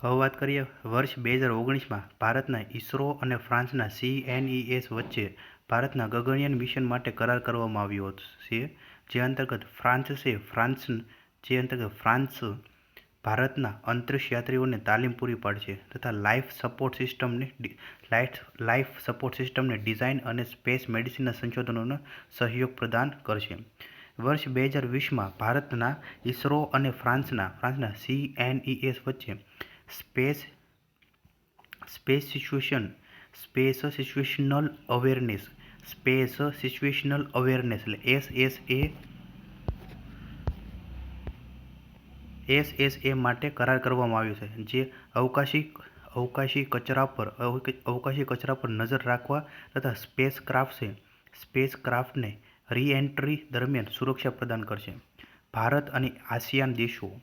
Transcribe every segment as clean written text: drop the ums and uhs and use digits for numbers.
હવે વાત કરીએ વર્ષ 2019માં ભારતના ઇસરો અને ફ્રાન્સના CNES વચ્ચે ભારતના ગગનયાન મિશન માટે કરાર કરવામાં આવ્યો છે, જે અંતર્ગત ફ્રાન્સ ભારતના અંતરિક્ષ યાત્રીઓને તાલીમ પૂરી પાડશે તથા લાઈફ સપોર્ટ સિસ્ટમને ડિઝાઇન અને સ્પેસ મેડિસિનના સંશોધનોનો સહયોગ પ્રદાન કરશે. વર્ષ 2020માં ભારતના ઇસરો અને ફ્રાન્સના CNES વચ્ચે સ્પેસ સિચ્યુએશનલ અવેરનેસ SSA માટે કરાર કરવામાં આવ્યો છે, જે અવકાશી કચરા પર નજર રાખવા તથા સ્પેસક્રાફ્ટને રી-એન્ટ્રી દરમિયાન સુરક્ષા પ્રદાન કરશે. ભારત અને આસિયાન દેશો.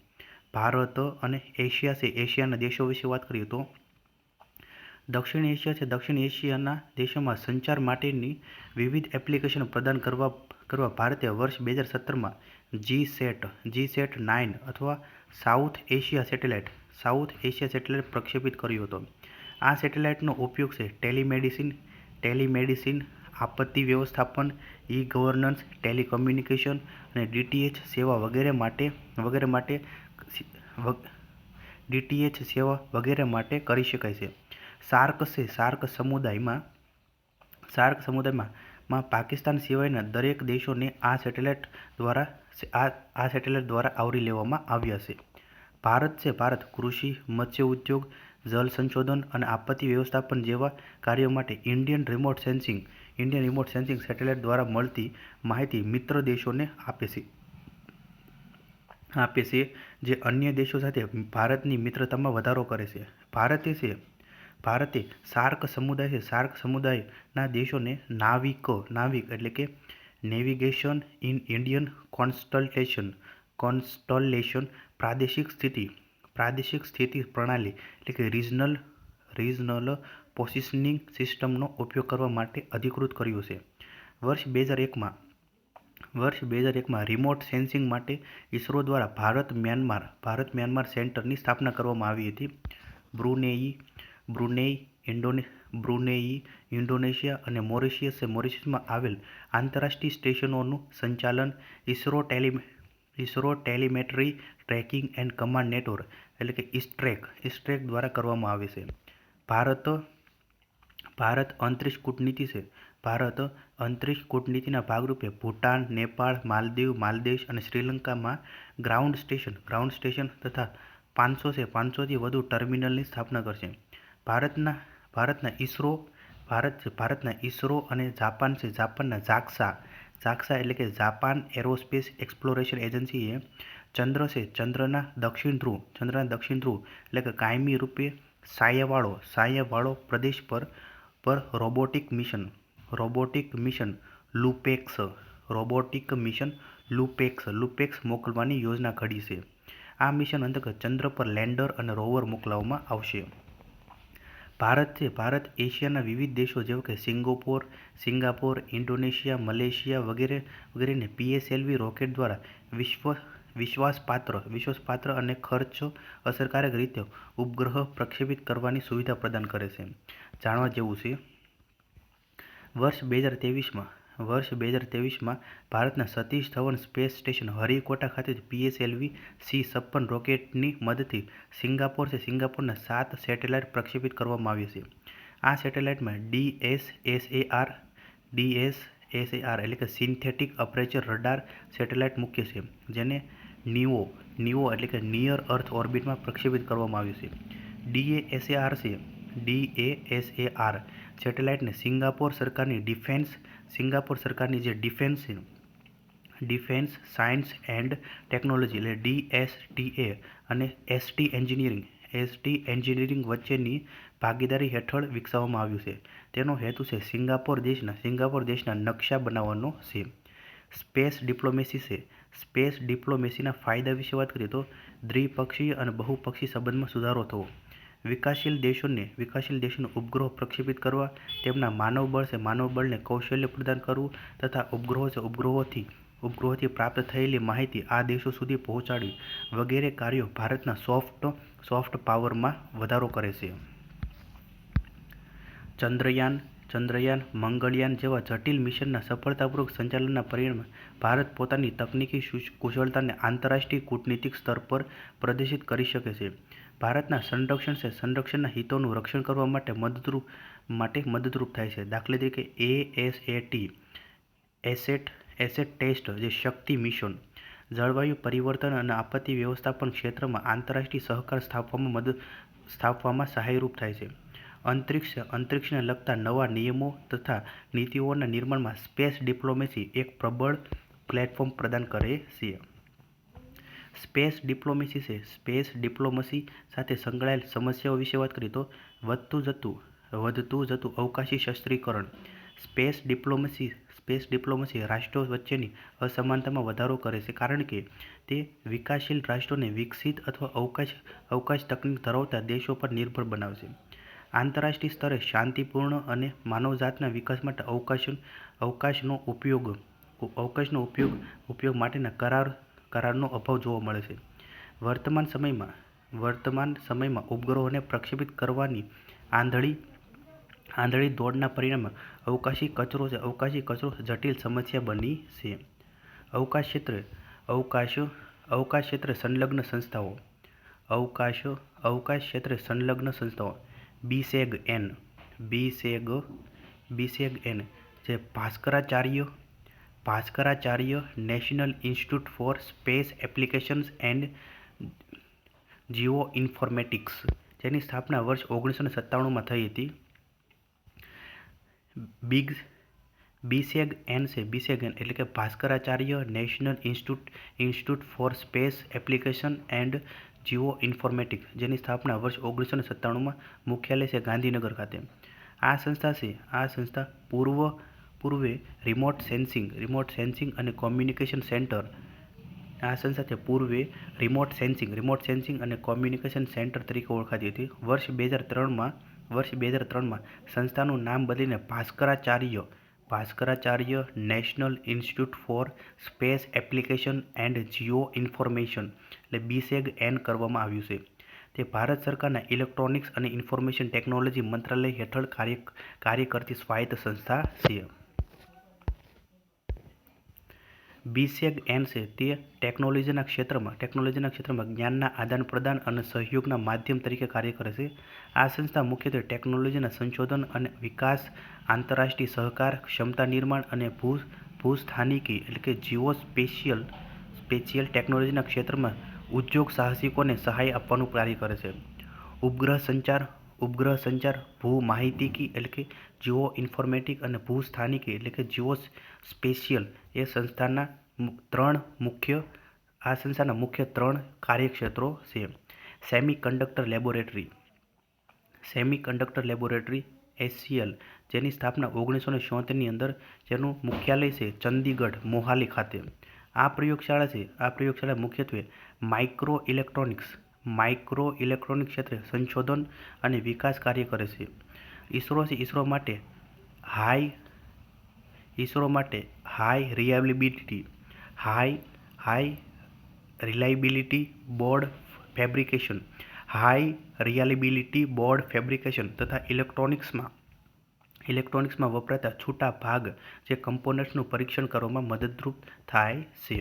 ભારત અને એશિયાના દેશો વિશે વાત કરીએ તો દક્ષિણ એશિયાના દેશોમાં સંચાર માટેની વિવિધ એપ્લિકેશનો પ્રદાન કરવા ભારતે વર્ષ 2017માં GSAT-9 અથવા સાઉથ એશિયા સેટેલાઇટ પ્રક્ષેપિત કર્યો હતો. આ સેટેલાઇટનો ઉપયોગ છે ટેલિમેડિસિન, આપત્તિ વ્યવસ્થાપન, ઈ-ગવર્નન્સ, ટેલિકમ્યુનિકેશન અને DTH સેવા વગેરે માટે કરી શકાય છે. સાર્ક સમુદાયમાં પાકિસ્તાન સિવાયના દરેક દેશોને આ સેટેલાઇટ દ્વારા આવરી લેવામાં આવ્યા છે. ભારત કૃષિ, મત્સ્ય ઉદ્યોગ, જળ સંશોધન અને આપત્તિ વ્યવસ્થાપન જેવા કાર્યો માટે ઇન્ડિયન રિમોટ સેન્સિંગ સેટેલાઇટ દ્વારા મળતી માહિતી મિત્ર દેશોને આપે છે, જે અન્ય દેશો સાથે ભારતની મિત્રતામાં વધારો કરે છે. ભારતે સાર્ક સમુદાયના દેશોને નાવિક એટલે કે નેવિગેશન ઇન ઇન્ડિયન કોન્સ્ટલેશન, પ્રાદેશિક સ્થિતિ પ્રણાલી એટલે કે રિજનલ પોઝિશનિંગ સિસ્ટમનો ઉપયોગ કરવા માટે અધિકૃત કર્યું છે. વર્ષ 2001માં રિમોટ સેન્સિંગ માટે ઇસરો દ્વારા ભારત-મ્યાનમાર સેન્ટરની સ્થાપના કરવામાં આવી હતી. બ્રુનેઈ, ઇન્ડોનેશિયા અને મોરિશિયસમાં આવેલ આંતરરાષ્ટ્રીય સ્ટેશનોનું સંચાલન ISRO telemetry tracking and command network એટલે કે ઇસ્ટ્રેક દ્વારા કરવામાં આવે છે. ભારત અંતરિક્ષ કૂટનીતિ છે. ભારત અંતરિક્ષ કૂટનીતિના ભાગરૂપે ભૂટાન, નેપાળ, માલદીવ્સ અને શ્રીલંકામાં ગ્રાઉન્ડ સ્ટેશન તથા 500થી વધુ ટર્મિનલની સ્થાપના કરશે. ભારતના ઇસરો અને જાપાનના JAXA એટલે કે જાપાન એરોસ્પેસ એક્સપ્લોરેશન એજન્સીએ ચંદ્રના દક્ષિણ ધ્રુવ એટલે કે કાયમી રૂપે સાયાવાળો પ્રદેશ પર રોબોટિક મિશન લુપેક્સ મોકલવાની યોજના ઘડી છે. આ મિશન અંતર્ગત ચંદ્ર પર લેન્ડર અને રોવર મોકલવામાં આવશે. ભારત એશિયાના વિવિધ દેશો જેવા કે સિંગાપોર, ઇન્ડોનેશિયા, મલેશિયા વગેરેને PSLV રોકેટ દ્વારા વિશ્વાસપાત્ર અને ખર્ચ અસરકારક રીતે ઉપગ્રહ પ્રક્ષેપિત કરવાની સુવિધા પ્રદાન કરે છે. જાણવા જેવું છે. વર્ષ 2023માં ભારતના સતીશ ધવન સ્પેસ સ્ટેશન હરિકોટા ખાતેથી PSLV-C-56 રોકેટની મદદથી સિંગાપોરના 7 સેટેલાઇટ પ્રક્ષેપિત કરવામાં આવ્યા છે. આ સેટેલાઇટમાં DSAR એટલે કે સિન્થેટિક અપેર્ચર રડાર સેટેલાઇટ મુખ્ય છે, જેને NIO એટલે કે નિયર અર્થ ઓર્બિટમાં પ્રક્ષેપિત કરવામાં આવ્યું છે. DSAR સેટેલાઇટને સિંગાપોર સરકારની ડિફેન્સ સાયન્સ એન્ડ ટેકનોલોજી એટલે DSTA અને ST એન્જિનિયરિંગ વચ્ચેની ભાગીદારી હેઠળ વિકસાવવામાં આવ્યું છે. તેનો હેતુ છે સિંગાપોર દેશના નકશા બનાવવાનો છે. સ્પેસ ડિપ્લોમેસી છે. સ્પેસ ડિપ્લોમેસીના ફાયદા વિશે વાત કરીએ તો દ્વિપક્ષીય અને બહુપક્ષીય સંબંધમાં સુધારો થવો, વિકાસશીલ દેશોને ઉપગ્રહો પ્રક્ષેપિત કરવા, તેમના માનવબળને કૌશલ્ય પ્રદાન કરવું તથા ઉપગ્રહોથી ઉપગ્રહોથી પ્રાપ્ત થયેલી માહિતી આ દેશો સુધી પહોંચાડવી વગેરે કાર્યો ભારતના સોફ્ટ પાવરમાં વધારો કરે છે. ચંદ્રયાન, મંગળયાન જેવા જટિલ મિશનના સફળતાપૂર્વક સંચાલનના પરિણામે ભારત પોતાની તકનીકી કુશળતાને આંતરરાષ્ટ્રીય કૂટનીતિક સ્તર પર પ્રદર્શિત કરી શકે છે. ભારતના સંરક્ષણના હિતોનું રક્ષણ કરવા માટે મદદરૂપ થાય છે. દાખલા તરીકે એસેટ ટેસ્ટ, જે શક્તિ મિશન, જળવાયુ પરિવર્તન અને આપત્તિ વ્યવસ્થાપન ક્ષેત્રમાં આંતરરાષ્ટ્રીય સહકાર સ્થાપવામાં સહાયરૂપ થાય છે. અંતરિક્ષને લગતા નવા નિયમો તથા નીતિઓના નિર્માણમાં સ્પેસ ડિપ્લોમેસી એક પ્રબળ પ્લેટફોર્મ પ્રદાન કરે છે. સ્પેસ ડિપ્લોમસી સાથે સંકળાયેલ સમસ્યાઓ વિશે વાત કરીએ તો વધતું જતું અવકાશી શસ્ત્રીકરણ. સ્પેસ ડિપ્લોમસી રાષ્ટ્રો વચ્ચેની અસમાનતામાં વધારો કરે છે, કારણ કે તે વિકાસશીલ રાષ્ટ્રોને વિકસિત અથવા અવકાશ તકનીક ધરાવતા દેશો પર નિર્ભર બનાવે છે. આંતરરાષ્ટ્રીય સ્તરે શાંતિપૂર્ણ અને માનવજાતના વિકાસ માટે અવકાશનો ઉપયોગ માટેના કરારનો અભાવ જોવા મળે છે. વર્તમાન સમયમાં ઉપગ્રહોને પ્રક્ષેપિત કરવાની આંધળી દોડના પરિણામે અવકાશી કચરો જટિલ સમસ્યા બની છે. અવકાશ ક્ષેત્રે સંલગ્ન સંસ્થાઓ BSEG-N, જે Bhaskaracharya national institute for space applications and geoinformatics, જેની સ્થાપના વર્ષ 1997માં થઈ હતી. BSEG-N એટલે કે Bhaskaracharya national institute for space application and geo informatics, જેની સ્થાપના વર્ષ 1997માં મુખ્યાલય છે ગાંધીનગર ખાતે. આ સંસ્થા પૂર્વે રિમોટ સેન્સિંગ અને કોમ્યુનિકેશન સેન્ટર તરીકે ઓળખાતી હતી. વર્ષ 2003માં સંસ્થાનું નામ બદલીને Bhaskaracharya national institute for space application and geo information એટલે BSEG-N કરવામાં આવ્યું છે. તે ભારત સરકારના ઇલેક્ટ્રોનિક્સ અને ઇન્ફોર્મેશન ટેકનોલોજી મંત્રાલય હેઠળ કાર્ય કરતી સ્વાયત્ત સંસ્થા છે. BSEG-N તે ટેકનોલોજીના ક્ષેત્રમાં જ્ઞાનના આદાનપ્રદાન અને સહયોગના માધ્યમ તરીકે કાર્ય કરે છે. આ સંસ્થા મુખ્યત્વે ટેકનોલોજીના સંશોધન અને વિકાસ, આંતરરાષ્ટ્રીય સહકાર, ક્ષમતા નિર્માણ અને ભૂસ્થાનિકી એટલે કે જીઓસ્પેશિયલ ટેકનોલોજીના ક્ષેત્રમાં ઉદ્યોગ સાહસિકોને સહાય આપવાનું કાર્ય કરે છે. ઉપગ્રહ સંચાર, ભૂમાહિતીકી એટલે કે જીઓ ઇન્ફોર્મેટિક અને ભૂસ્થાનિકી એટલે કે જીઓસ્પેશિયલ એ સંસ્થાના મુખ્ય ત્રણ કાર્યક્ષેત્રો છે. સેમિકન્ડક્ટર લેબોરેટરી SCL, જેની સ્થાપના 1976ની અંદર, જેનું મુખ્યાલય છે ચંદીગઢ, મોહાલી ખાતે. આ પ્રયોગશાળા મુખ્યત્વે માઇક્રો ઇલેક્ટ્રોનિક્સ ક્ષેત્રે સંશોધન અને વિકાસ કાર્ય કરે છે. ઇસરો માટે હાઈ રિલાયબિલિટી બોર્ડ ફેબ્રિકેશન તથા ઇલેક્ટ્રોનિક્સમાં વપરાતા છૂટા ભાગ જે કમ્પોનન્ટ્સનું પરીક્ષણ કરવામાં મદદરૂપ થાય છે.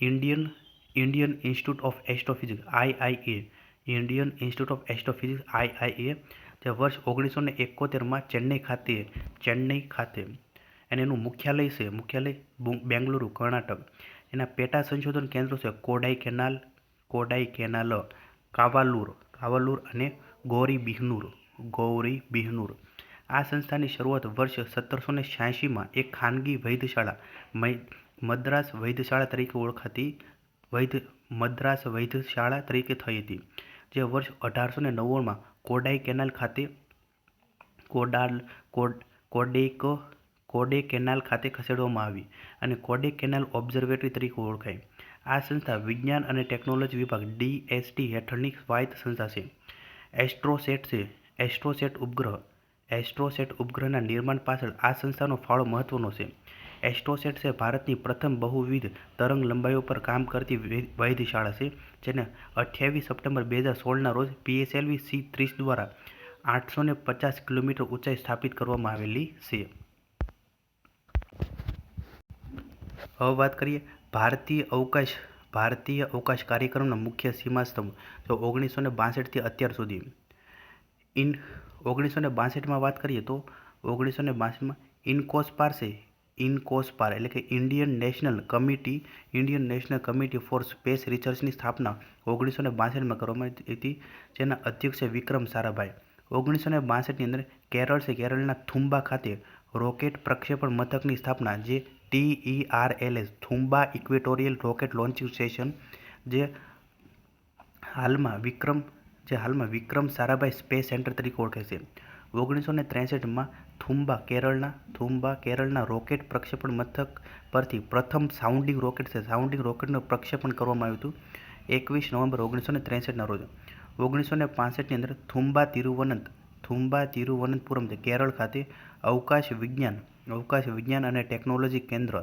Indian institute of astrophysics IIA, જે વર્ષ 1971માં ચેન્નઈ ખાતે અને એનું મુખ્યાલય બેંગલુરુ, કર્ણાટક. એના પેટા સંશોધન કેન્દ્રો છે કોડાઈકેનાલ, કાવાલુર અને ગૌરીબિહનૂર. આ સંસ્થાની શરૂઆત વર્ષ 1786માં એક ખાનગી વૈદ્યશાળા મદ્રાસ વૈદ્યશાળા તરીકે થઈ હતી, જે વર્ષ 1899માં કોડેકેનાલ ખાતે ખસેડવામાં આવી અને કોડેકેનાલ ઓબ્ઝર્વેટરી તરીકે ઓળખાઈ. આ સંસ્થા વિજ્ઞાન અને ટેકનોલોજી વિભાગ DST હેઠળની સ્વાયત્ત સંસ્થા છે. એસ્ટ્રોસેટ ઉપગ્રહના નિર્માણ પાછળ આ સંસ્થાનો ફાળો મહત્વનો છે. એસ્ટ્રોસેટ છે ભારતની પ્રથમ બહુવિધ તરંગ લંબાઈઓ પર કામ કરતી વૈધશાળા છે, જેને 28 સપ્ટેમ્બર 2016ના રોજ PSLV C-30 દ્વારા 850 કિલોમીટર ઊંચાઈ સ્થાપિત કરવામાં આવેલી છે. હવે વાત કરીએ ભારતીય અવકાશ કાર્યક્રમના મુખ્ય સીમાસ્તંભ. તો 1962થી અત્યાર સુધી 1962માં વાત કરીએ તો 1962માં ઇનકોસ્પાર છે. ઇનકોસ્પાર એટલે કે Indian national committee for space રિસર્ચની સ્થાપના 1962માં કરવામાં આવી હતી, જેના અધ્યક્ષ છે વિક્રમ સારાભાઈ. 1962ની અંદર કેરળના થુમ્બા ખાતે રોકેટ પ્રક્ષેપણ મથકની સ્થાપના, જે TERLS Thumba equatorial rocket launching station, જે હાલમાં વિક્રમ સારાભાઈ સ્પેસ સેન્ટર તરીકે ઓળખે છે. 1963માં કેરળના રોકેટ પ્રક્ષેપણ મથક પરથી પ્રથમ સાઉન્ડિંગ રોકેટનું પ્રક્ષેપણ કરવામાં આવ્યું હતું 21 નવેમ્બર 1963ના રોજ. 1965ની અંદર થુમ્બા તિરુવનંતપુરમ કેરળ ખાતે અવકાશ વિજ્ઞાન અને ટેકનોલોજી કેન્દ્ર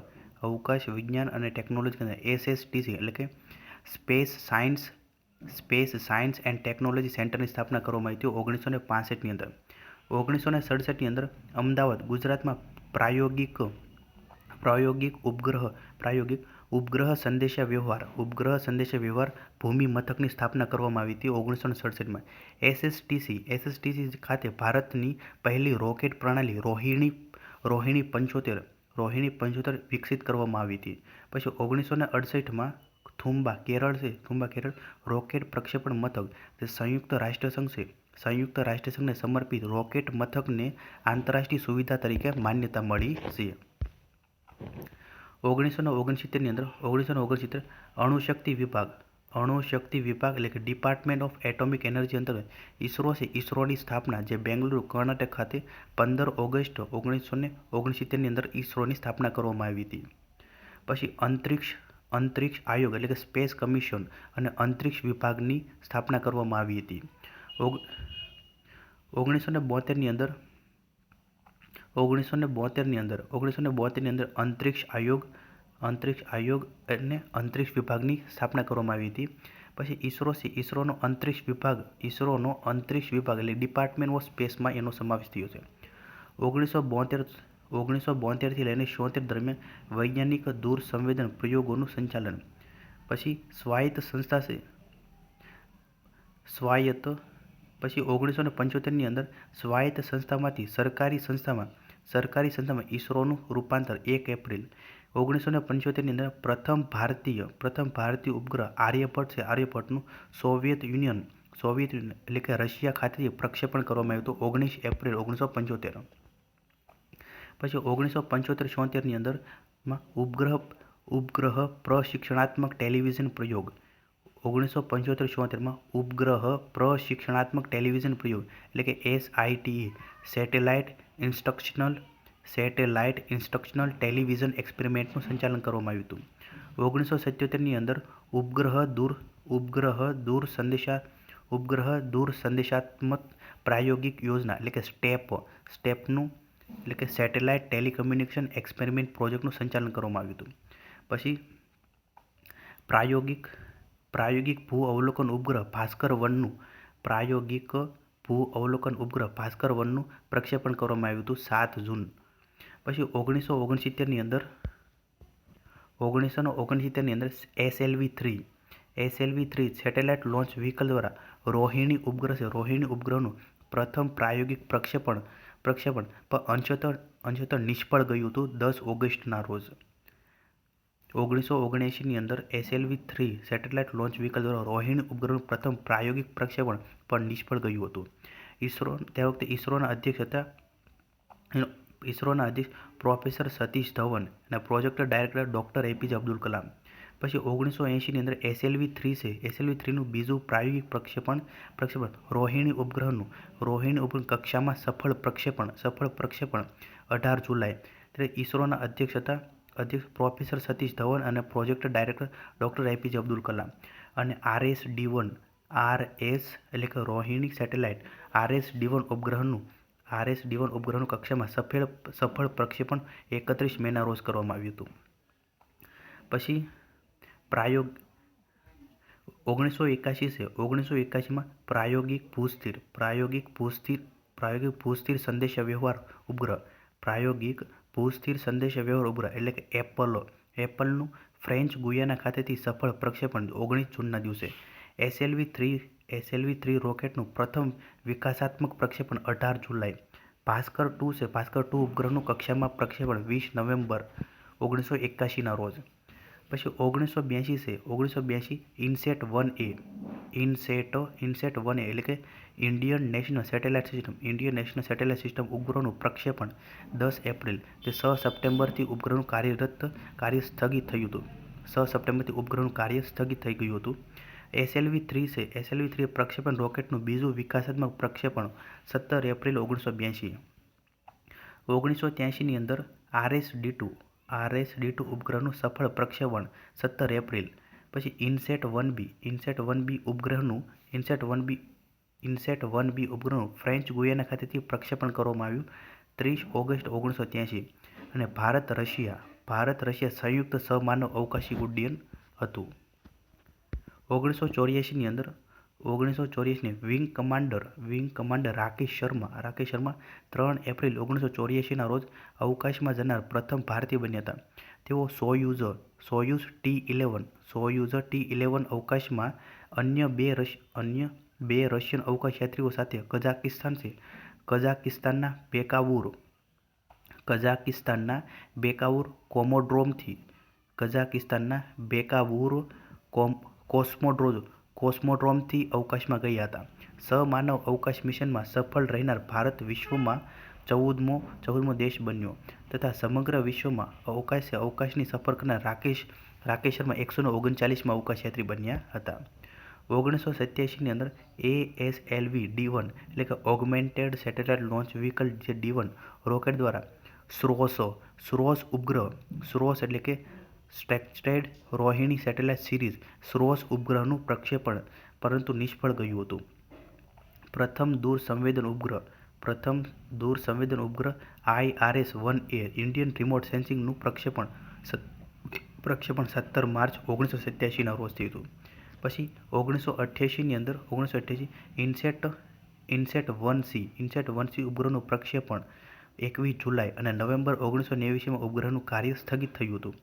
SSTC એટલે કે સ્પેસ સાયન્સ એન્ડ ટેકનોલોજી સેન્ટરની સ્થાપના કરવામાં આવી હતી 1965ની અંદર. 1967ની અંદર અમદાવાદ, ગુજરાતમાં પ્રાયોગિક ઉપગ્રહ સંદેશાવ્યવહાર ભૂમિ મથકની સ્થાપના કરવામાં આવી હતી 1967માં. SSTC ખાતે ભારતની પહેલી રોકેટ પ્રણાલી રોહિણી 75 વિકસિત કરવામાં આવી હતી. પછી 1968માં થુમ્બા કેરળ રોકેટ પ્રક્ષેપણ મથક, જે સંયુક્ત રાષ્ટ્રસંઘને સમર્પિત રોકેટ મથકને આંતરરાષ્ટ્રીય સુવિધા તરીકે માન્યતા મળી છે. 1969ની અંદર અણુશક્તિ વિભાગ એટલે કે ડિપાર્ટમેન્ટ ઓફ એટોમિક એનર્જી અંતર્ગત ઇસરોની સ્થાપના, જે બેંગલુરુ, કર્ણાટક ખાતે 15 ઓગસ્ટ 1969ની અંદર ઇસરોની સ્થાપના કરવામાં આવી હતી. પછી અંતરિક્ષ આયોગ એટલે કે સ્પેસ કમિશન અને અંતરિક્ષ વિભાગની સ્થાપના કરવામાં આવી હતી. 1972ની અંદર અંતરિક્ષ આયોગ અને અંતરિક્ષ વિભાગની સ્થાપના કરવામાં આવી હતી. પછી ઇસરોનો અંતરિક્ષ વિભાગ એટલે ડિપાર્ટમેન્ટ ઓફ સ્પેસમાં એનો સમાવેશ થયો છે. 1972થી લઈને 1974 દરમિયાન વૈજ્ઞાનિક દૂરસંવેદન પ્રયોગોનું સંચાલન. પછી સ્વાયત્ત સંસ્થા છે. પછી 1975ની અંદર સ્વાયત્ત સંસ્થામાંથી સરકારી સંસ્થામાં ઇસરોનું રૂપાંતર 1 એપ્રિલ 1975ની અંદર પ્રથમ ભારતીય ઉપગ્રહ આર્યભટ્ટનું સોવિયત યુનિયન એટલે કે રશિયા ખાતેથી પ્રક્ષેપણ કરવામાં આવ્યું હતું 19 એપ્રિલ 1975. પછી 1975-76ની અંદર ઉપગ્રહ પ્રશિક્ષણાત્મક ટેલિવિઝન પ્રયોગ. 1975-76માં ઉપગ્રહ પ્રશિક્ષણાત્મક ટેલિવિઝન પ્રયોગ એટલે કે SITE સેટેલાઇટ ઇન્સ્ટ્રક્શનલ ટેલિવિઝન એક્સપેરિમેન્ટનું સંચાલન કરવામાં આવ્યું હતું. 1977ની અંદર ઉપગ્રહ દૂરસંદેશાત્મક પ્રાયોગિક યોજના એટલે કે સ્ટેપનું એટલે કે સેટેલાઇટ ટેલિકમ્યુનિકેશન એક્સપેરિમેન્ટ પ્રોજેક્ટનું સંચાલન કરવામાં આવ્યું હતું. પછી પ્રાયોગિક ભૂ અવલોકન ઉપગ્રહ ભાસ્કર 1નું પ્રક્ષેપણ કરવામાં આવ્યું હતું 7 જૂન. પછી 1969ની અંદર SLV-3 સેટેલાઇટ લોન્ચ વ્હીકલ દ્વારા રોહિણી ઉપગ્રહનું પ્રથમ પ્રાયોગિક પ્રક્ષેપણ પણ અંશતઃ નિષ્ફળ ગયું હતું 10 ઓગસ્ટના રોજ. 1979ની અંદર SLV-3 સેટેલાઇટ લોન્ચ વ્હીકલ દ્વારા રોહિણી ઉપગ્રહનું પ્રથમ પ્રાયોગિક પ્રક્ષેપણ પણ નિષ્ફળ ગયું હતું. તે વખતે ઇસરોના અધ્યક્ષ પ્રોફેસર સતીશ ધવન અને project director doctor APJ Abdul Kalam. પછી 1980ની અંદર SLV-3નું બીજું પ્રાયોગિક પ્રક્ષેપણ રોહિણી ઉપગ્રહ કક્ષામાં સફળ પ્રક્ષેપણ 18 જુલાઈ. ત્યારે ઇસરોના અધ્યક્ષ પ્રોફેસર સતીશ ધવન અને project director doctor APJ Abdul Kalam. અને RS-D1 એટલે કે રોહિણી સેટેલાઇટ RS-D1 RS-D1 ઉપગ્રહનું કક્ષામાં સફળ પ્રક્ષેપણ 31 મેના રોજ કરવામાં આવ્યું હતું. પછી પ્રાયોગ 1981 છે. 1981માં પ્રાયોગિક ભૂસ્થિર સંદેશાવ્યવહાર ઉપગ્રહ એટલે કે એપલનું ફ્રેન્ચ ગુયાના ખાતેથી સફળ પ્રક્ષેપણ 19 જૂનના દિવસે. SLV-3 રોકેટનું પ્રથમ વિકાસાત્મક પ્રક્ષેપણ 18 જુલાઈ. ભાસ્કર 2 છે. ભાસ્કર 2 ઉપગ્રહનું કક્ષામાં પ્રક્ષેપણ 20 નવેમ્બર 1981ના રોજ. પછી 1982 છે. 1982 INSAT-1A એટલે કે ઇન્ડિયન નેશનલ સેટેલાઇટ સિસ્ટમ ઉપગ્રહનું પ્રક્ષેપણ 10 એપ્રિલ તે 6 સપ્ટેમ્બરથી ઉપગ્રહનું કાર્ય સ્થગિત થયું હતું. 6 સપ્ટેમ્બરથી ઉપગ્રહનું કાર્ય સ્થગિત થઈ ગયું હતું. SLV-3 છે. SLV-3 પ્રક્ષેપણ રોકેટનું બીજું વિકાસાત્મક પ્રક્ષેપણ 17 એપ્રિલ 1982. 1983ની અંદર RS-D2 ઉપગ્રહનું સફળ પ્રક્ષેપણ 17 એપ્રિલ. પછી INSAT-1B ઉપગ્રહનું ફ્રેન્ચ ગુયાના ખાતેથી પ્રક્ષેપણ કરવામાં આવ્યું 30 ઓગસ્ટ 1983 અને ભારત રશિયા સંયુક્ત સહમાનવ અવકાશી ઉડ્ડયન હતું. 1984ની અંદર wing commander Rakesh Sharma 3 April 1984ના રોજ અવકાશમાં જનાર પ્રથમ ભારતીય બન્યા હતા. તેઓ સોયુઝ T-11 અવકાશમાં અન્ય બે રશિયન અવકાશયાત્રીઓ સાથે કઝાકિસ્તાનના બેકાવુર કોસ્મોડ્રોમથી અવકાશમાં ગયા હતા. સહમાનવ અવકાશ મિશનમાં સફળ રહેનાર ભારત વિશ્વમાં 14મો દેશ બન્યો તથા સમગ્ર વિશ્વમાં અવકાશની સફર કરનાર રાકેશ શર્મા 139માં અવકાશયાત્રી બન્યા હતા. 1987ની અંદર ASLV-D1 એટલે કે ઓગમેન્ટેડ સેટેલાઇટ લોન્ચ વ્હીકલ જે D1 રોકેટ દ્વારા SROS એટલે કે structured Rohini satellite series SROS ઉપગ્રહનું પ્રક્ષેપણ પરંતુ નિષ્ફળ ગયું હતું. પ્રથમ દૂર સંવેદન ઉપગ્રહ IRS-1A ઇન્ડિયન રિમોટ સેન્સિંગનું પ્રક્ષેપણ 17 માર્ચ 1987ના રોજ થયું હતું. પછી 1988ની અંદર INSAT-1C ઉપગ્રહનું પ્રક્ષેપણ 21 જુલાઈ અને નવેમ્બર 1989માં ઉપગ્રહનું કાર્ય સ્થગિત થયું હતું.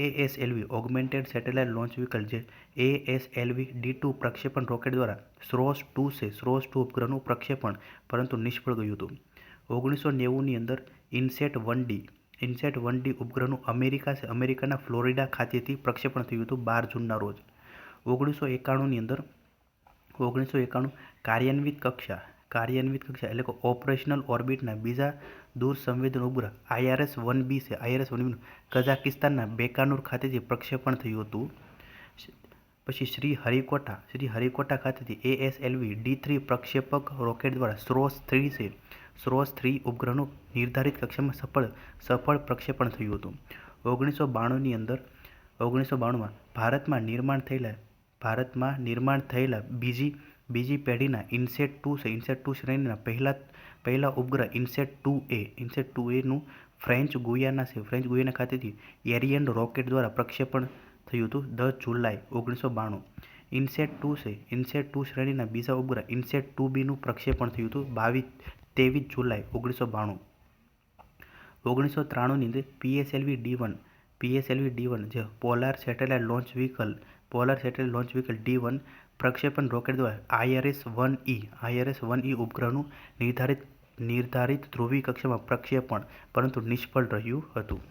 ASLV augmented satellite launch vehicle જે ASLV-D2 પ્રક્ષેપણ રોકેટ દ્વારા SROS-2 ઉપગ્રહનું પ્રક્ષેપણ પરંતુ નિષ્ફળ ગયું હતું. 1990ની અંદર INSAT-1D ઉપગ્રહનું અમેરિકાના ફ્લોરિડા ખાતેથી પ્રક્ષેપણ થયું હતું 12 જૂનના રોજ. 1991ની અંદર કાર્યાન્વિત કક્ષા એટલે કે ઓપરેશનલ ઓર્બિટના બીજા દૂર સંવેદન ઉપગ્રહ IRS-1B છે. IRS-1B કઝાકિસ્તાનના બેકાનુર ખાતેથી પ્રક્ષેપણ થયું હતું. પછી શ્રીહરિકોટા ખાતેથી ASLV-D3 પ્રક્ષેપક રોકેટ દ્વારા SROS-3 ઉપગ્રહનું નિર્ધારિત કક્ષામાં સફળ પ્રક્ષેપણ થયું હતું. 1992માં ભારતમાં નિર્માણ થયેલા બીજી પેઢીના INSAT-2 શ્રેણીના પહેલા ઉપગ્રહ INSAT-2A ફ્રેન્ચ ગુયાના ખાતેથી એરિયન રોકેટ દ્વારા પ્રક્ષેપણ થયું હતું 10 જુલાઈ 1992. INSAT-2 શ્રેણીના બીજા ઉપગ્રહ INSAT-2Bનું પ્રક્ષેપણ થયું હતું 23 જુલાઈ 1992. 1993ની અંદર PSLV-D1 જે polar satellite launch vehicle D1 પ્રક્ષેપણ રોકેટ દ્વારા IRS-1E ઉપગ્રહનું નિર્ધારિત ધ્રુવીય કક્ષામાં પ્રક્ષેપણ પરંતુ નિષ્ફળ રહ્યું હતું.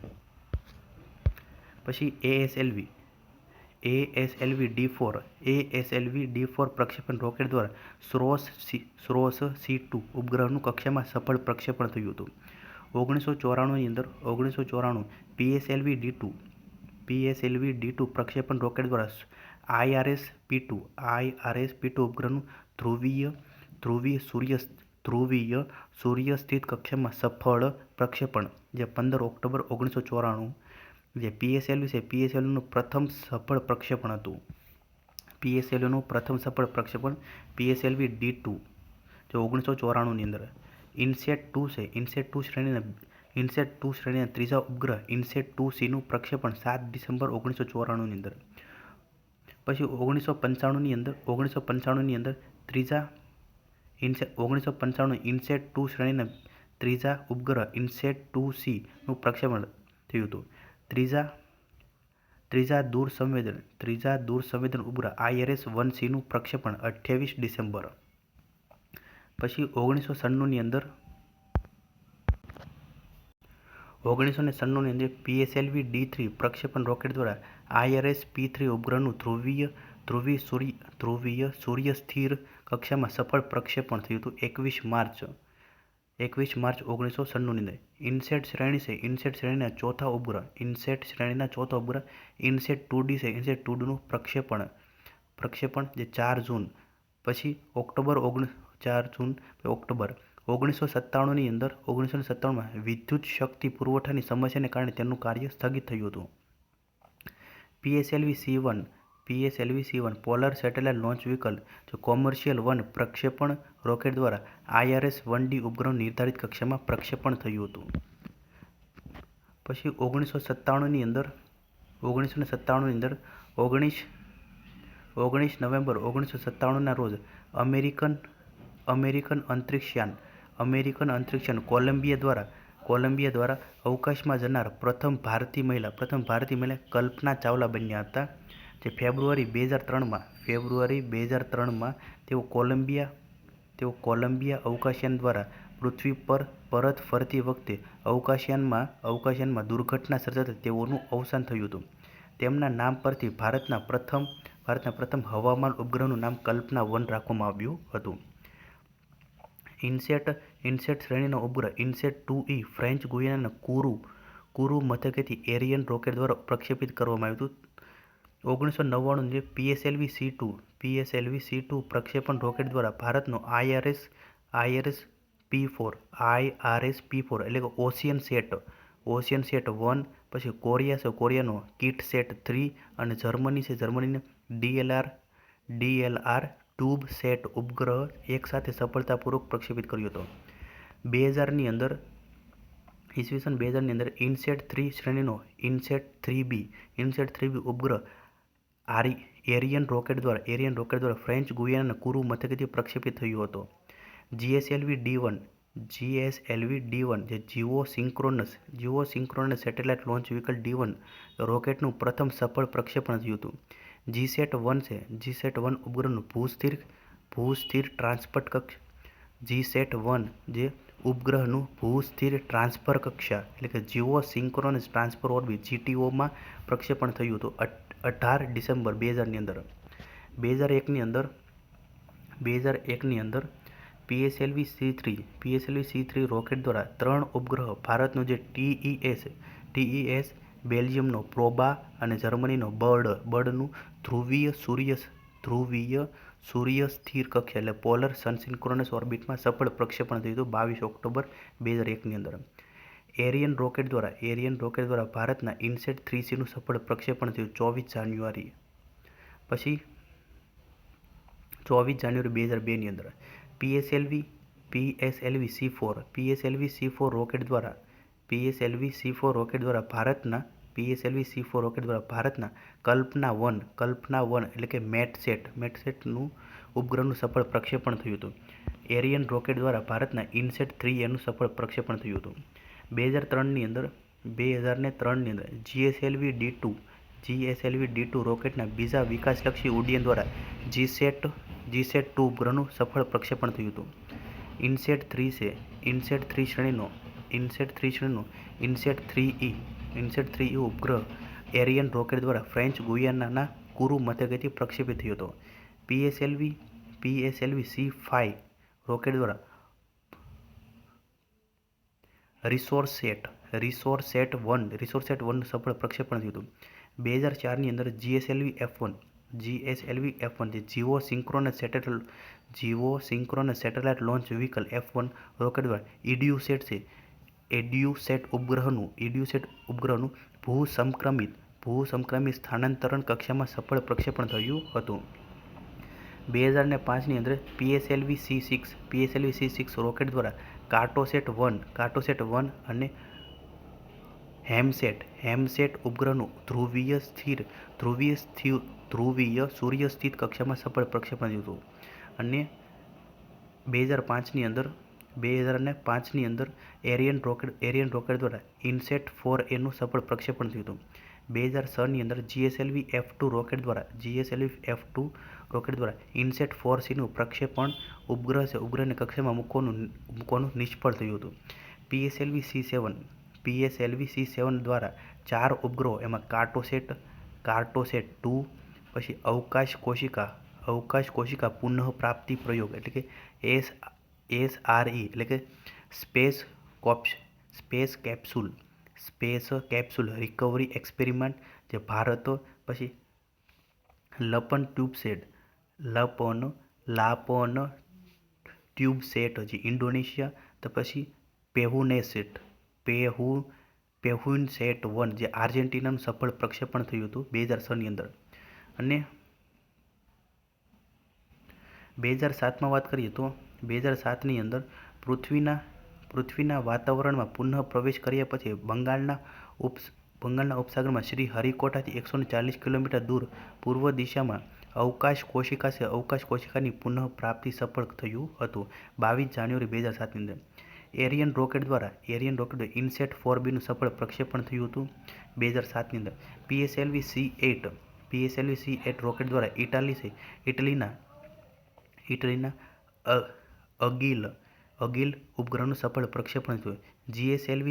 પછી ASLV-D4 પ્રક્ષેપણ રોકેટ દ્વારા SROS-C2 ઉપગ્રહનું કક્ષામાં સફળ પ્રક્ષેપણ થયું હતું. 1994ની અંદર PSLV-D2 પ્રક્ષેપણ રોકેટ દ્વારા IRS-P2 ઉપગ્રહનું ધ્રુવીય સૂર્યસ્થિત કક્ષામાં સફળ પ્રક્ષેપણ જે 15 ઓક્ટોબર 1994 જે PSLVનું પ્રથમ સફળ પ્રક્ષેપણ હતું. PSLVનું પ્રથમ સફળ પ્રક્ષેપણ PSLV-D2 જે 1994ની અંદર ઇનસેટ 2 છે. ઇનસેટ 2 શ્રેણીના ત્રીજા ઉપગ્રહ ઇનસેટ 2Cનું પ્રક્ષેપણ 7 ડિસેમ્બર 1994ની અંદર. પછી 1995ની અંદર ત્રીજા 1995 ઇનસેટ 2 શ્રેણીના ત્રીજા ઉપગ્રહ ઇનસેટ 2Cનું પ્રક્ષેપણ થયું હતું. ત્રીજા દૂર સંવેદન ઉપગ્રહ IRS-1Cનું પ્રક્ષેપણ 28 ડિસેમ્બર. પછી 1996ની અંદર PSLV-D3 પ્રક્ષેપણ રોકેટ દ્વારા IRS-P3 ઉપગ્રહનું ધ્રુવીય સૂર્ય સ્થિર કક્ષામાં સફળ પ્રક્ષેપણ થયું હતું 21 માર્ચ 1996ની અંદર. ઇનસેટ શ્રેણી છે. ઇનસેટ શ્રેણીના ચોથા ઉપગ્રહ ઇનસેટ 2D છે. ઇનસેટ 2Dનું પ્રક્ષેપણ જે 4 જૂન. પછી ઓક્ટોબર 1997ની અંદર 1997માં વિદ્યુત શક્તિ પુરવઠાની સમસ્યાને કારણે તેનું કાર્ય સ્થગિત થયું હતું. PSLV-C1 polar satellite launch vehicle જે કોમર્શિયલ 1 પ્રક્ષેપણ રોકેટ દ્વારા IRS-1D ઉપગ્રહનું નિર્ધારિત કક્ષામાં પ્રક્ષેપણ થયું હતું. પછી 1997ની અંદર 19 નવેમ્બર 1997ના રોજ અમેરિકન અંતરિક્ષયાન કોલંબિયા દ્વારા અવકાશમાં જનાર પ્રથમ ભારતીય મહિલા કલ્પના ચાવલા બન્યા હતા. જે ફેબ્રુઆરી 2003માં તેઓ કોલંબિયા અવકાશયાન દ્વારા પૃથ્વી પર પરત ફરતી વખતે અવકાશયાનમાં દુર્ઘટના સર્જાતા તેઓનું અવસાન થયું હતું. તેમના નામ પરથી ભારતના પ્રથમ હવામાન ઉપગ્રહનું નામ કલ્પના-1 રાખવામાં આવ્યું હતું. ઇનસેટ શ્રેણીનો ઉપગ્રહ ઇનસેટ-2E ફ્રેન્ચ ગુયાનાના કુરુ મથકેથી એરિયન રોકેટ દ્વારા પ્રક્ષેપિત કરવામાં આવ્યું હતું. 1999 PSLV-C2 પ્રક્ષેપણ રોકેટ દ્વારા ભારતનો IRS-P4 એટલે કે ઓશિયનસેટ 1. પછી કોરિયાનો કિટસેટ 3 અને જર્મનીનો DLR ટ્યુબસેટ ઉપગ્રહ એકસાથે સફળતાપૂર્વક પ્રક્ષેપિત કર્યો હતો. 2000ની અંદર ઇનસેટ 3 શ્રેણીનો ઇનસેટ 3B ઉપગ્રહ એરિયન રોકેટ દ્વારા ફ્રેન્ચ ગુયાનાના કુરુ મથકેથી પ્રક્ષેપિત થયો હતો. GSLV-D1 જે geosynchronous satellite launch vehicle D1 રોકેટનું પ્રથમ સફળ પ્રક્ષેપણ થયું હતું. GSAT-1 ઉપગ્રહનું ભૂ-સ્થિર ટ્રાન્સફર કક્ષા એટલે કે જીઓસિંક્રોનસ ટ્રાન્સફર ઓર્બિટ GTOમાં પ્રક્ષેપણ થયું હતું 18 ડિસેમ્બર 2000ની અંદર. 2001ની અંદર PSLV-C3 રોકેટ દ્વારા 3 ઉપગ્રહ ભારતનો જે TES, બેલ્જિયમનો પ્રોબા અને જર્મનીનો બર્ડનું ધ્રુવીય સૂર્ય સ્થિર કક્ષા એટલે પોલર સનસિન્ક્રોનસ ઓર્બિટમાં સફળ પ્રક્ષેપણ થયું હતું 22 ઓક્ટોબર 2001ની અંદર. એરિયન રોકેટ દ્વારા ભારતના ઇનસેટ 3Cનું સફળ પ્રક્ષેપણ થયું 24 જાન્યુઆરી. પછી 24 જાન્યુઆરી 2002ની અંદર PSLV-C4 રોકેટ દ્વારા ભારતના કલ્પના-1 એટલે કે મેટસેટનું ઉપગ્રહનું સફળ પ્રક્ષેપણ થયું હતું. એરિયન રોકેટ દ્વારા ભારતના ઇનસેટ 3Aનું સફળ પ્રક્ષેપણ થયું હતું. 2003ની અંદર GSLV-D2 રોકેટના બીજા વિકાસલક્ષી ઉડ્ડયન દ્વારા GSAT-2 ઉપગ્રહનું સફળ પ્રક્ષેપણ થયું હતું. ઇનસેટ 3 શ્રેણીનો ઇનસેટ 3E ઉપગ્રહ એરિયન રોકેટ દ્વારા ફ્રેન્ચ ગુયાનાના કુરુ મથકેથી પ્રક્ષેપિત થયો હતો. PSLV-C5 રોકેટ દ્વારા રિસોર્સેટ 1નું સફળ પ્રક્ષેપણ થયું હતું. 2004ની અંદર GSLV-F1 જે geosynchronous satellite launch vehicle F1 rocket દ્વારા ઇડ્યુસેટ ઉપગ્રહનું ભૂ-સમક્રમિત સ્થાનાંતરણ કક્ષામાં સફળ પ્રક્ષેપણ થયું હતું. 2005ની અંદર PSLV-C6 રોકેટ દ્વારા કાર્ટોસેટ 1 અને હેમસેટ ઉપગ્રહનું ધ્રુવીય સૂર્ય સ્થિત કક્ષામાં સફળ પ્રક્ષેપણ થયું હતું. અને 2005ની અંદર એરિયન રોકેટ દ્વારા ઇનસેટ 4A નું સફળ પ્રક્ષેપણ થયું હતું. 2006ની અંદર GSLV F2 રોકેટ દ્વારા ઇનસેટ 4C નું પ્રક્ષેપણ ઉપગ્રહને કક્ષામાં મૂકવાનું નિષ્ફળ થયું હતું. PSLV C7 દ્વારા 4 ઉપગ્રહો, એમાં કાર્ટોસેટ 2, પછી અવકાશ કોશિકા પુનઃપ્રાપ્તિ પ્રયોગ એટલે કે SRE એટલે કે સ્પેસ કેપ્સ્યુલ રિકવરી એક્સપેરિમેન્ટ જે ભારત, પછી લાપન ટ્યુબસેટ જે ઇન્ડોનેશિયા, તો પછી પેહુનસેટ 1 જે આર્જેન્ટિનાનું સફળ પ્રક્ષેપણ થયું હતું 2006ની અંદર. અને 2007માં વાત કરીએ તો 2007ની અંદર પૃથ્વીના વાતાવરણમાં પુનઃ પ્રવેશ કર્યા પછી બંગાળના ઉપસાગરમાં શ્રી હરિકોટાથી 140 કિલોમીટર દૂર પૂર્વ દિશામાં અવકાશ કોશિકાની પુનઃ પ્રાપ્તિ સફળ થયું હતું 22 જાન્યુઆરી 2007ની અંદર. એરિયન રોકેટ દ્વારા ઇનસેટ 4B નું સફળ પ્રક્ષેપણ થયું હતું 2007ની અંદર. PSLV C8 રોકેટ દ્વારા ઇટલીના અગિલ ઉપગ્રહનું સફળ પ્રક્ષેપણ થયું. GSLV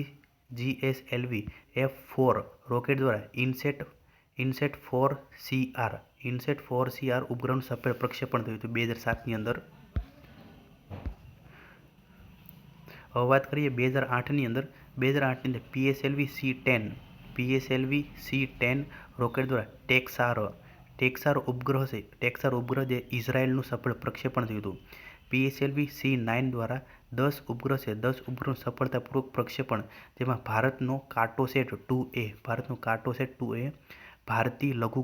F4 રોકેટ દ્વારા ઇનસેટ 4CR ઉપગ્રહનું સફળ પ્રક્ષેપણ થયું હતું 2007ની અંદર. હવે વાત કરીએ 2008ની અંદર PSLV C10 રોકેટ દ્વારા ટેક્સાર ઉપગ્રહ જે ઇઝરાયેલનું સફળ પ્રક્ષેપણ થયું હતું. PSLV C9 દ્વારા 10 ઉપગ્રહનું સફળતાપૂર્વક પ્રક્ષેપણ, જેમાં ભારતનો કાર્ટોસેટ 2A, ભારતીય લઘુ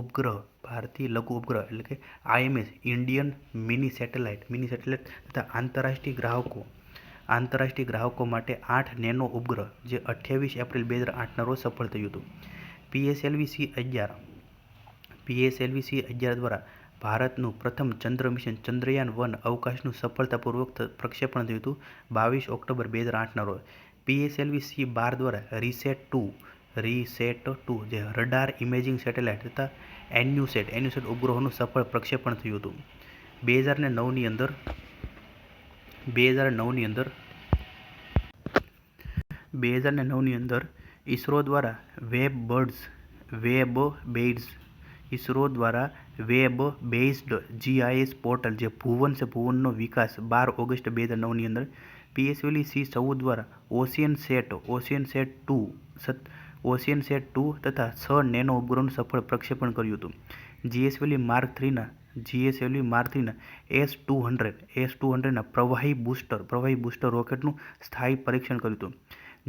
ઉપગ્રહ એટલે કે IMS ઇન્ડિયન મિની સેટેલાઇટ તથા આંતરરાષ્ટ્રીય ગ્રાહકો માટે 8 નેનો ઉપગ્રહ જે 28 એપ્રિલ 2008ના રોજ સફળ થયું હતું. PSLV C11 દ્વારા ભારતનું પ્રથમ ચંદ્ર મિશન ચંદ્રયાન-1 અવકાશનું સફળતાપૂર્વક પ્રક્ષેપણ થયું હતું 22 ઓક્ટોબર 2008ના રોજ. PSLV C12 દ્વારા રીસેટ 2 જે રડાર ઇમેજિંગ સેટેલાઇટ તથા એન્યુસેટ ઉપગ્રહોનું સફળ પ્રક્ષેપણ થયું હતું. 2009ની અંદર ઇસરો દ્વારા વેબ બેઝડ GIS પોર્ટલ જે ભુવનનો વિકાસ 12 ઓગસ્ટ 2009ની અંદર. PSLV C14 દ્વારા ઓશિયનસેટ 2 તથા 6 નેનો ઉપગ્રહોનું સફળ પ્રક્ષેપણ કર્યું હતું. GSLV માર્ક 3ના S200ના પ્રવાહી બૂસ્ટર રોકેટનું સ્થાયી પરીક્ષણ કર્યું હતું.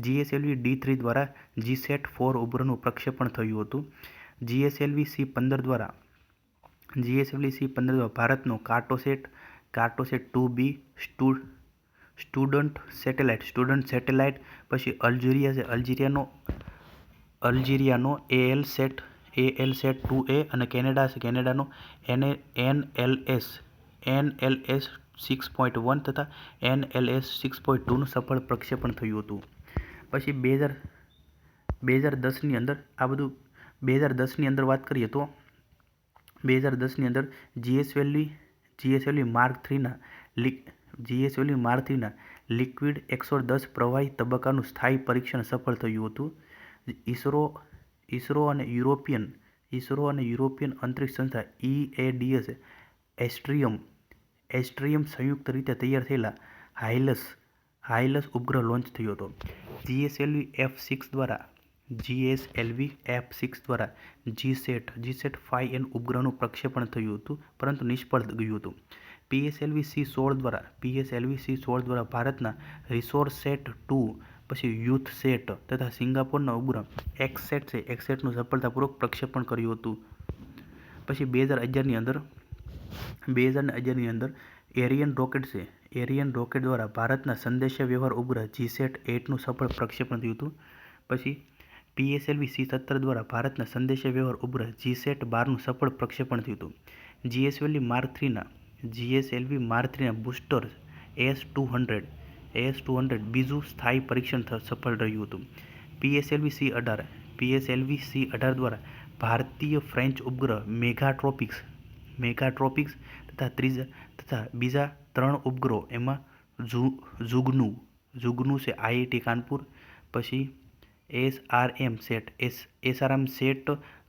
GSLV D3 દ્વારા GSAT 4 ઉપગ્રહનું પ્રક્ષેપણ થયું હતું. GSLV C15 દ્વારા ભારતનો કાર્ટોસેટ 2B સ્ટુડન્ટ સેટેલાઇટ, પછી અલ્જીરિયાનો ALSat 2A અને કેનેડાનો NLS 6.1 તથા NLS 6.2નું સફળ પ્રક્ષેપણ થયું હતું. પછી 2010ની અંદર વાત કરીએ તો 2010ની અંદર GSLV માર્ક 3ના લિક્વિડ 110 પ્રવાહી તબક્કાનું સ્થાયી પરીક્ષણ સફળ થયું હતું. ઇસરો અને યુરોપિયન અંતરિક્ષ સંસ્થા EADS એસ્ટ્રિયમ સંયુક્ત રીતે તૈયાર થયેલા હાઇલસ ઉપગ્રહ લોન્ચ થયો હતો. GSLV F6 દ્વારા GSAT 5N ઉપગ્રહનું પ્રક્ષેપણ થયું હતું પરંતુ નિષ્ફળ ગયું હતું. PSLV C16 દ્વારા ભારતના રિસોર્સેટ 2, પછી યુથસેટ તથા સિંગાપોરના ઉપગ્રહ એક્સેટનું સફળતાપૂર્વક પ્રક્ષેપણ કર્યું હતું. પછી 2011ની અંદર એરિયન રોકેટ છે. એરિયન રોકેટ દ્વારા ભારતના સંદેશા વ્યવહાર ઉપગ્રહ GSAT-8નું સફળ પ્રક્ષેપણ થયું હતું. પછી PSLV-C-17 દ્વારા ભારતના સંદેશા વ્યવહાર ઉપગ્રહ GSAT-12નું સફળ પ્રક્ષેપણ થયું હતું. GSLV માર્ક 3ના બૂસ્ટર S-200 બીજું સ્થાયી પરીક્ષણ સફળ રહ્યું હતું. PSLV-C-18 દ્વારા ભારતીય ફ્રેન્ચ ઉપગ્રહ મેગાટ્રોપિક્સ તથા બીજા 3 ઉપગ્રહો એમાં ઝુગનુ છે IIT કાનપુર, પછી SRM સેટ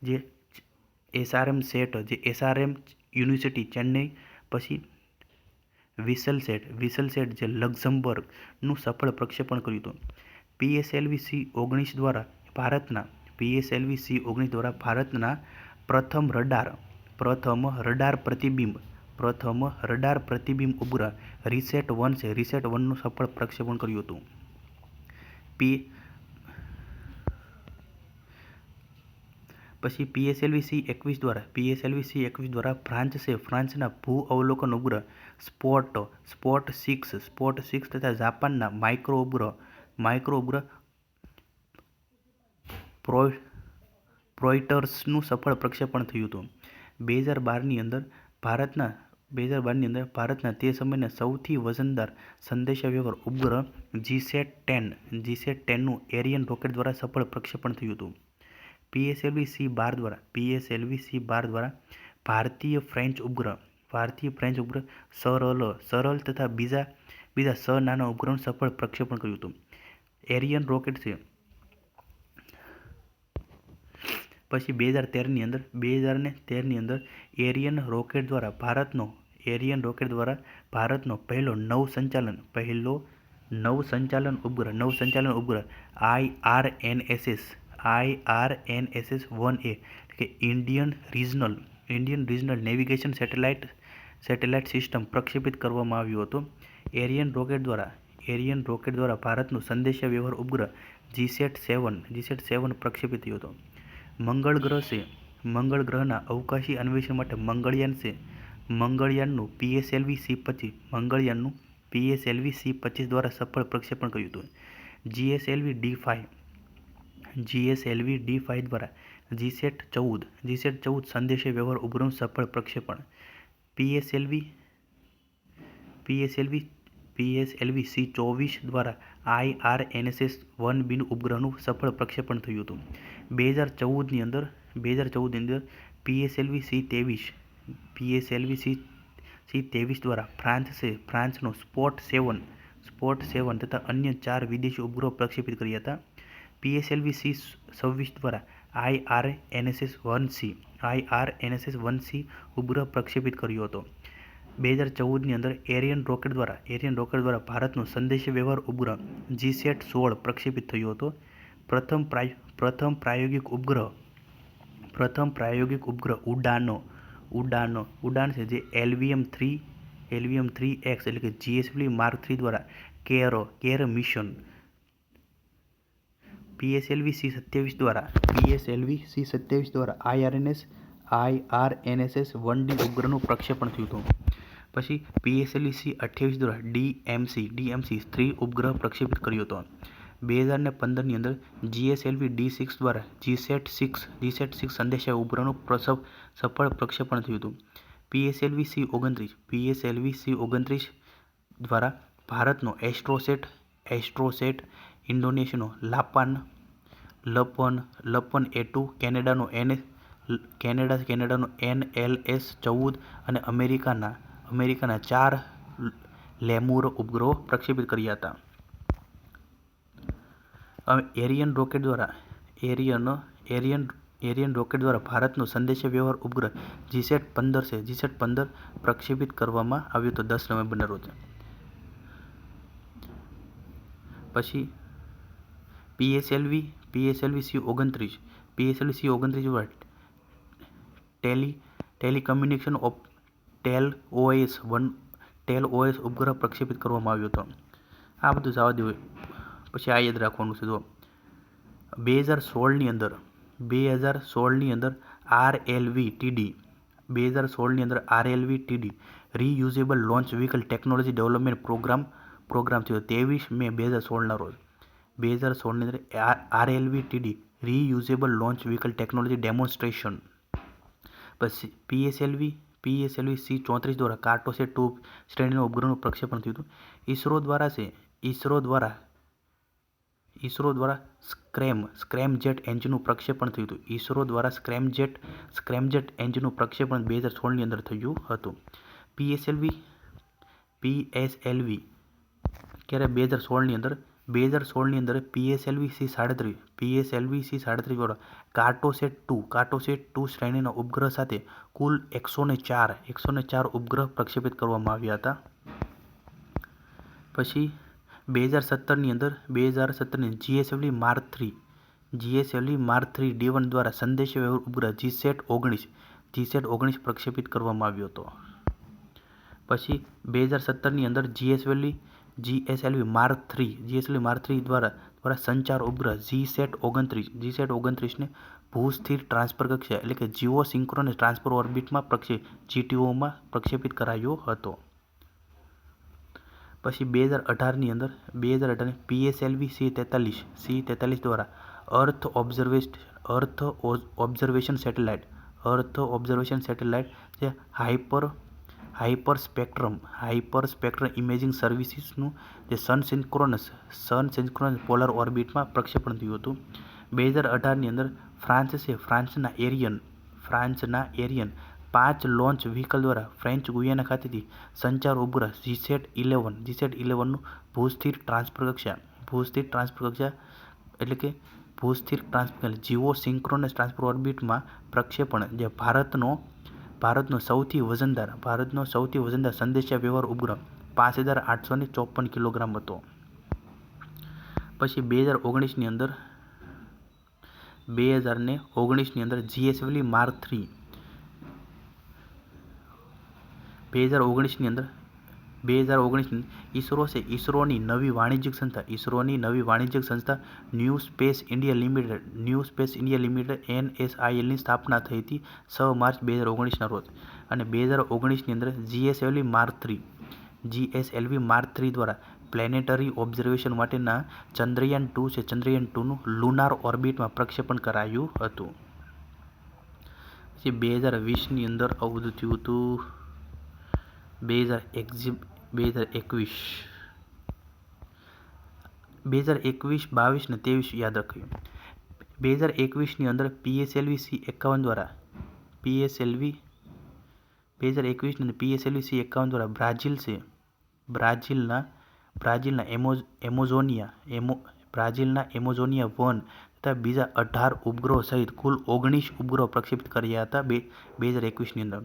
જે SRM યુનિવર્સિટી ચેન્નઈ, પછી વિસલસેટ જે લક્ઝમબર્ગનું સફળ પ્રક્ષેપણ કર્યું હતું. PSLV-C-19 દ્વારા ભારતના પ્રથમ રડાર પ્રતિબિંબ ઉપગ્રહ RISAT-1 છે RISAT-1નું સફળ પ્રક્ષેપણ કર્યું હતું. પછી PSLV-C-21 દ્વારા ફ્રાન્સના ભૂ અવલોકન ઉપગ્રહ સ્પોટ 6 તથા જાપાનના માઇક્રો ઉપગ્રહ પ્રોઇટર્સનું સફળ પ્રક્ષેપણ થયું હતું. 2012ની અંદર ભારતના તે સમયના સૌથી વજનદાર સંદેશાવ્યવહાર ઉપગ્રહ GSAT-10નું એરિયન રોકેટ દ્વારા સફળ પ્રક્ષેપણ થયું હતું. PSLV-C-12 દ્વારા ભારતીય ફ્રેન્ચ ઉપગ્રહ સરલ તથા બીજા નાના ઉપગ્રહનું સફળ પ્રક્ષેપણ કર્યું હતું. એરિયન રોકેટ છે. પછી 2013ની અંદર એરિયન રોકેટ દ્વારા ભારતનો પહેલો નૌસંચાલન ઉપગ્રહ IRNSS-1A કે Indian regional navigation satellite system પ્રક્ષેપિત કરવામાં આવ્યો હતો. એરિયન રોકેટ દ્વારા ભારતનું સંદેશા વ્યવહાર ઉપગ્રહ GSAT-7 પ્રક્ષેપિત થયો હતો. મંગળ ગ્રહના અવકાશી અન્વેષણ માટે મંગળયાનનું PSLV-C-25 દ્વારા સફળ પ્રક્ષેપણ કર્યું હતું. GSLV-D5 દ્વારા GSAT-14 સંદેશા વ્યવહાર ઉપગ્રહનું સફળ પ્રક્ષેપણ. PSLV-C-24 દ્વારા IRNSS-1B ઉપગ્રહનું સફળ પ્રક્ષેપણ થયું હતું. 2014ની અંદર PSLV-C-23 દ્વારા ફ્રાન્સનો સ્પોટ 7 તથા અન્ય 4 વિદેશી ઉપગ્રહો પ્રક્ષેપિત કર્યા હતા. PSLV-C-26 દ્વારા IRNSS-1C ઉપગ્રહ પ્રક્ષેપિત કર્યો હતો. 2014ની અંદર એરિયન રોકેટ દ્વારા ભારતનો સંદેશા વ્યવહાર ઉપગ્રહ GSAT-16 પ્રક્ષેપિત થયો હતો. પ્રથમ પ્રાયોગિક ઉપગ્રહ ઉડાન છે જે LVM-3X એટલે કે GSLV માર્ક 3 દ્વારા કેર મિશન. PSLV-C-27 દ્વારા IRNSS-1D ઉપગ્રહનું પ્રક્ષેપણ થયું હતું. પછી PSLV-C-28 દ્વારા DMC-3 ઉપગ્રહ પ્રક્ષેપિત કર્યો હતો. 2015ની અંદર GSLV-D6 દ્વારા GSAT-6 સંદેશા ઉપગ્રહનું સફળ પ્રક્ષેપણ થયું હતું. PSLV-C-29 દ્વારા ભારતનો એસ્ટ્રોસેટ, ઇન્ડોનેશિયાનો લપન A2, કેનેડાનો NLS-14 અને અમેરિકાના 4 લેમુર ઉપગ્રહો પ્રક્ષેપિત કર્યા હતા. એરિયન રોકેટ દ્વારા ભારતનો સંદેશા વ્યવહાર ઉપગ્રહ GSAT-15 પ્રક્ષેપિત કરવામાં આવ્યો હતો 10 નવેમ્બરના રોજ. પછી PSLV-C-29 દ્વારા ટેલિકમ્યુનિકેશન TEL-OS ઉપગ્રહ પ્રક્ષેપિત કરવામાં આવ્યો હતો. આ બધું જવા દેવું. પછી આ યાદ રાખવાનું છે. 2016ની અંદર RLV-TD reusable launch vehicle technology development programme થયો 23 મે 2016ના રોજ. 2016ની અંદર RLVTD reusable launch vehicle technology demonstration. પછી PSLV C-34 દ્વારા કાર્ટોસેટ 2 શ્રેણીના ઉપગ્રહનું પ્રક્ષેપણ થયું હતું. ઈસરો દ્વારા સ્ક્રેમજેટ એન્જિનનું પ્રક્ષેપણ થયું હતું. ઈસરો દ્વારા સ્ક્રેમજેટ એન્જિનનું પ્રક્ષેપણ 2016ની અંદર થયું હતું. PSLV ક્યારે 2016ની અંદર PSLV C-37 દ્વારા કાર્ટોસેટ 2 શ્રેણીના ઉપગ્રહ સાથે કુલ 104 ઉપગ્રહ પ્રક્ષેપિત કરવામાં આવ્યા હતા. પછી 2017ની અંદર GSLV Mark III D1 દ્વારા સંદેશાવ્યવહાર ઉપગ્રહ GSAT-19 પ્રક્ષેપિત કરવામાં આવ્યો હતો. પછી 2017ની અંદર GSLV Mark III દ્વારા સંચાર ઉપગ્રહ GSAT-19 ને ભૂ-સ્થિર ટ્રાન્સફર કક્ષા એટલે કે જીઓ સિંક્રોનસ ટ્રાન્સફર ઓર્બિટમાં GTOમાં પ્રક્ષેપિત કરાયો હતો. પછી 2018ની અંદર PSLV C-43 દ્વારા અર્થ ઓબ્ઝર્વેશન સેટેલાઇટ જે હાઇપર સ્પેક્ટ્રમ ઇમેજિંગ સર્વિસીસનું જે સન સિન્ક્રોનસ પોલાર ઓર્બિટમાં પ્રક્ષેપણ થયું હતું. 2018ની અંદર ફ્રાન્સના એરિયન 5 લોન્ચ વ્હીકલ દ્વારા ફ્રેન્ચ ગુયાના ખાતેથી સંચાર ઉપગ્રહ GSAT-11નું ભૂ-સ્થિર ટ્રાન્સફર કક્ષા એટલે કે જીઓ સિંક્રોનસ ટ્રાન્સફર ઓર્બિટમાં પ્રક્ષેપણ જે ભારતનો સૌથી વજનદાર સંદેશાવ્યવહાર ઉપગ્રહ 5854 કિલોગ્રામ હતો. પછી 2019ની અંદર GSLV Mark III 2019 ઈસરોની નવી વાણિજ્યિક સંસ્થા ન્યૂ સ્પેસ ઇન્ડિયા લિમિટેડ NSILની સ્થાપના થઈ હતી 6 માર્ચ 2019ના રોજ. અને 2019ની અંદર GSLV Mark III દ્વારા પ્લેનેટરી ઓબ્ઝર્વેશન માટેના ચંદ્રયાન 2નું લુનાર ઓર્બિટમાં પ્રક્ષેપણ કરાયું હતું. પછી 2020ની અંદર આવું બધું થયું હતું. 2021, 22, 23 યાદ રાખ્યું. 2021ની અંદર PSLV C-51 દ્વારા બ્રાઝિલના એમેઝોનિયા 1 તથા બીજા 18 ઉપગ્રહો સહિત કુલ 19 ઉપગ્રહો પ્રક્ષેપિત કર્યા હતા 2021ની અંદર.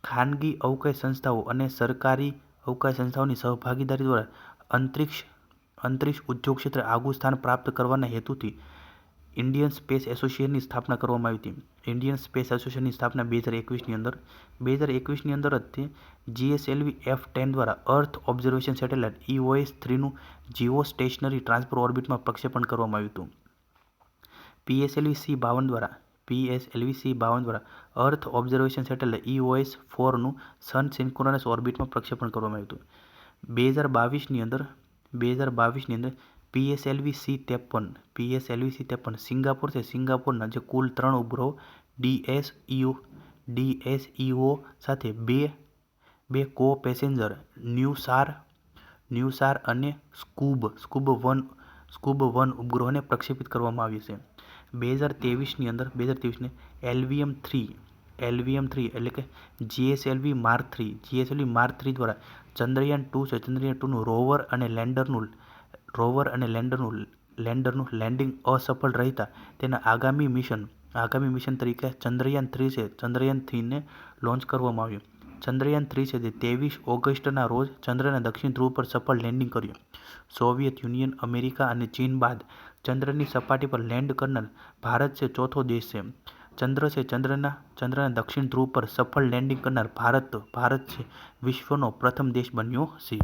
ખાનગી અવકાશ સંસ્થાઓ અને સરકારી અવકાશ સંસ્થાઓની સહભાગીદારી દ્વારા અંતરિક્ષ ઉદ્યોગ ક્ષેત્રે આગવું સ્થાન પ્રાપ્ત કરવાના હેતુથી ઇન્ડિયન સ્પેસ એસોસિએશનની સ્થાપના કરવામાં આવી હતી. ઇન્ડિયન સ્પેસ એસોસિએશનની સ્થાપના 2021ની અંદર જ GSLV F-10 દ્વારા અર્થ ઓબ્ઝર્વેશન સેટેલાઇટ EOS-3નું જીઓ સ્ટેશનરી ટ્રાન્સફર ઓર્બિટમાં પ્રક્ષેપણ કરવામાં આવ્યું હતું. PSLV C-52 દ્વારા અર્થ ઓબ્ઝર્વેશન સેટેલાઇટ EOS-4નું સન સિન્ક્રોનસ ઓર્બિટમાં પ્રક્ષેપણ કરવામાં આવ્યું હતું. 2022ની અંદર PSLV C-53 સિંગાપોરના જે કુલ 3 ઉપગ્રહો DSEO સાથે બે કો-પેસેન્જર ન્યૂસાર અને સ્કૂબ 1 ઉપગ્રહોને પ્રક્ષેપિત કરવામાં આવ્યું છે. 2023ની અંદર LVM-3 એટલે કે GSLV Mark III દ્વારા ચંદ્રયાન 2નું રોવર અને લેન્ડરનું લેન્ડિંગ અસફળ રહેતા તેના આગામી મિશન તરીકે ચંદ્રયાન 3ને લોન્ચ કરવામાં આવ્યું. ચંદ્રયાન 3 23 ઓગસ્ટના રોજ ચંદ્રના દક્ષિણ ધ્રુવ પર સફળ લેન્ડિંગ કર્યું. સોવિયત યુનિયન, અમેરિકા અને ચીન બાદ ચંદ્રની સપાટી પર લેન્ડ કરનાર ભારત ચોથો દેશ છે. ચંદ્રના દક્ષિણ ધ્રુવ પર સફળ લેન્ડિંગ કરનાર ભારત વિશ્વનો પ્રથમ દેશ બન્યો છે.